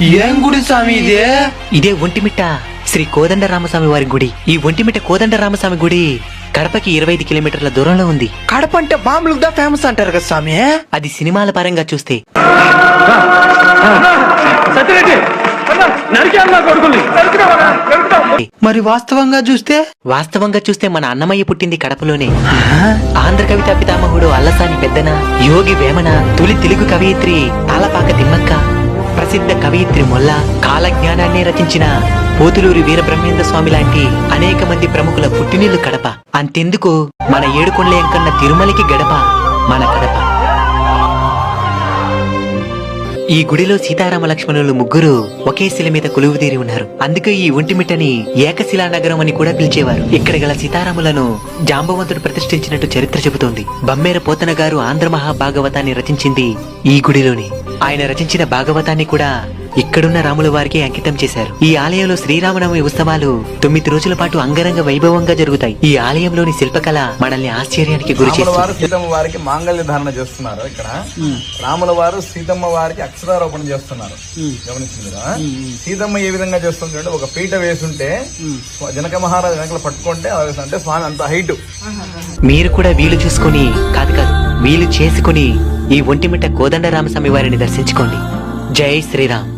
ఏం గుడి స్వామి ఇదే? ఇదే ఒంటిమిట్ట శ్రీ కోదండరామస్వామి వారి గుడి. ఈ ఒంటిమిట్ట కోదండరామస్వామి గుడి కడపకి 25 కిలోమీటర్ల దూరంలో ఉంది. కడప అంటే బాంబులకు దా ఫేమస్ అంటారు కదా స్వామి. అది సినిమాల పరంగా చూస్తే, మరి వాస్తవంగా చూస్తే మన అన్నమయ్య పుట్టింది కడపలోనే. ఆంధ్ర కవితా పితామహుడు అల్లసాని పెద్దన, యోగి వేమన, తొలి తెలుగు కవయిత్రి తాళపాక తిమ్మక్క, ప్రసిద్ధ కవయిత్రి మొల్ల, కాలజ్ఞానాన్ని రచించిన పోతులూరి వీరబ్రహ్మేంద్ర స్వామి లాంటి అనేక మంది ప్రముఖుల పుట్టినిల్లు కడప. అంతెందుకు, మన ఏడుకొండల ఎంకన్న తిరుమలకి గడప మన కడప. ఈ గుడిలో సీతారామ లక్ష్మణులు ముగ్గురు ఒకే శిల మీద కొలువుదీరి ఉన్నారు. అందుకే ఈ ఒంటిమిట్టని ఏకశిలా నగరం అని కూడా పిలిచేవారు. ఇక్కడ గల సీతారాములను జాంబవంతుడు ప్రతిష్ఠించినట్టు చరిత్ర చెబుతోంది. బమ్మేర పోతన గారు ఆంధ్ర మహాభాగవతాన్ని రచించింది ఈ గుడిలోనే. ఆయన రచించిన భాగవతాన్ని కూడా ఇక్కడున్న రాముల వారికి అంకితం చేశారు. ఈ ఆలయంలో శ్రీరామనవమి ఉత్సవాలు 9 రోజుల పాటు అంగరంగ వైభవంగా జరుగుతాయి. ఈ ఆలయంలోని శిల్పకళ మనల్ని ఆశ్చర్యానికి గురి చేస్తుంది. సీతమ్మ వారికి మాంగళ్య ధారణ చేస్తున్నారు. ఇక్కడ రాముల వారు సీతమ్మ వారికి అక్షరారోపణ చేస్తున్నారు. గమనించిందిరా? సీతమ్మ ఏ విధంగా చేస్తుంటే ఒక పీట వేసుంటే జనక మహారాజు వెనకలు పట్టుకుంటే అంటే స్వామి అంత హైట్. మీరు కూడా వీలు చూసుకుని కాదు వీలు చేసుకుని ఈ ఒంటిమిట్ట కోదండరామస్వామి వారిని దర్శించుకోండి. జై శ్రీరామ్.